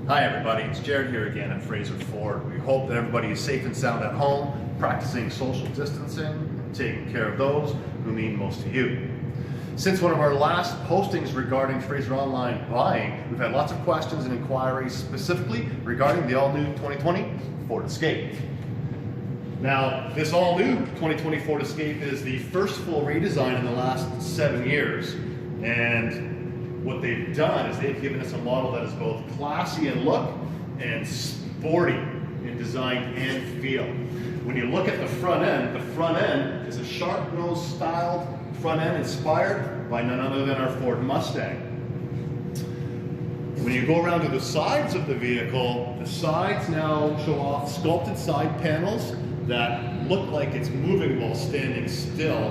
Hi everybody, it's Jared here again at Fraser Ford. We hope that everybody is safe and sound at home, practicing social distancing, taking care of those who mean most to you. Since one of our last postings regarding Fraser Online buying, we've had lots of questions and inquiries specifically regarding the all-new 2020 Ford Escape. Now, this all-new 2020 Ford Escape is the first full redesign in the last 7 years, and what they've done is they've given us a model that is both classy in look and sporty in design and feel. When you look at the front end is a sharp-nosed styled front end inspired by none other than our Ford Mustang. When you go around to the sides of the vehicle, the sides now show off sculpted side panels that look like it's moving while standing still.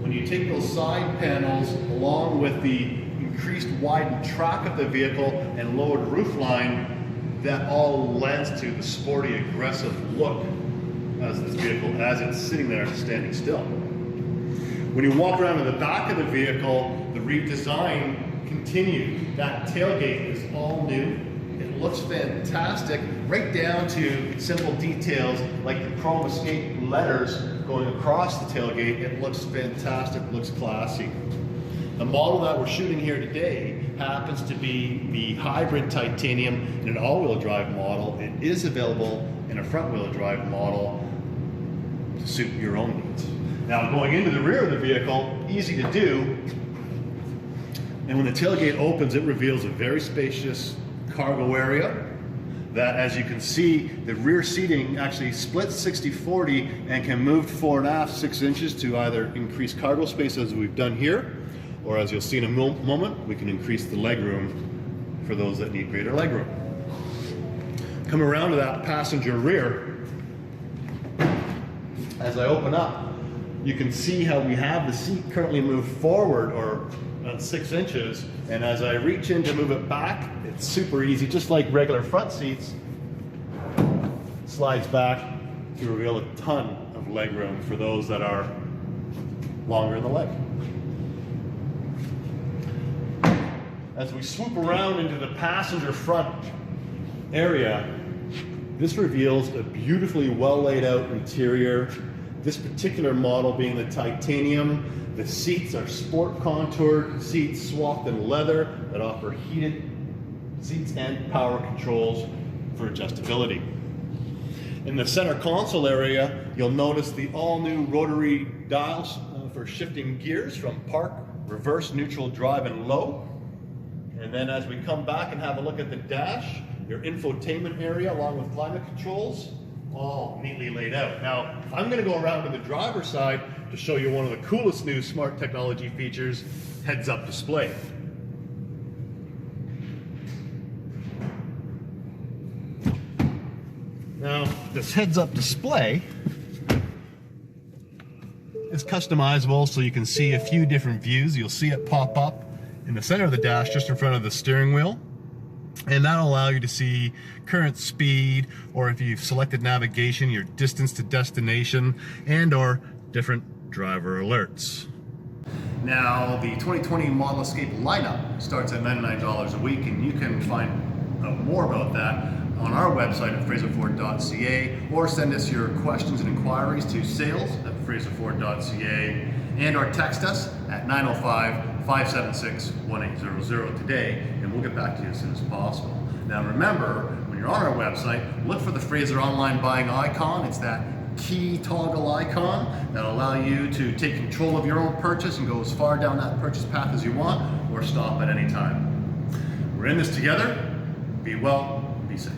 When you take those side panels along with the increased widened track of the vehicle and lowered roofline, that all lends to the sporty, aggressive look as this vehicle, as it's sitting there standing still. When you walk around to the back of the vehicle, the redesign continued. That tailgate is all new. It looks fantastic, right down to simple details like the chrome escape letters going across the tailgate. It looks fantastic, looks classy. The model that we're shooting here today happens to be the hybrid titanium in an all-wheel drive model. It is available in a front-wheel drive model to suit your own needs. Now, going into the rear of the vehicle, easy to do. And when the tailgate opens, it reveals a very spacious cargo area that, as you can see, the rear seating actually splits 60-40 and can move forward and aft 6 inches to either increase cargo space as we've done here, or as you'll see in a moment, we can increase the legroom for those that need greater legroom. Come around to that passenger rear. As I open up, you can see how we have the seat currently moved forward or 6 inches, and as I reach in to move it back, it's super easy, just like regular front seats. Slides back to reveal a ton of legroom for those that are longer in the leg. As we swoop around into the passenger front area, this reveals a beautifully well laid out interior. This particular model being the titanium, the seats are sport contoured seats swathed in leather that offer heated seats and power controls for adjustability. In the center console area, you'll notice the all new rotary dials for shifting gears from park, reverse, neutral, drive, and low. And then as we come back and have a look at the dash, your infotainment area along with climate controls, all neatly laid out. Now, I'm going to go around to the driver's side to show you one of the coolest new smart technology features, heads-up display. Now, this heads-up display is customizable, so you can see a few different views. You'll see it pop up in the center of the dash just in front of the steering wheel, and that'll allow you to see current speed, or if you've selected navigation, your distance to destination, and or different driver alerts. Now, the 2020 Model Escape lineup starts at $99 a week, and you can find out more about that on our website at fraserford.ca, or send us your questions and inquiries to sales@fraserford.ca, and or text us at 905-576-1800 today, and we'll get back to you as soon as possible. Now remember, when you're on our website, look for the Fraser Online buying icon. It's that key toggle icon that'll allow you to take control of your own purchase and go as far down that purchase path as you want, or stop at any time. We're in this together. Be well, be safe.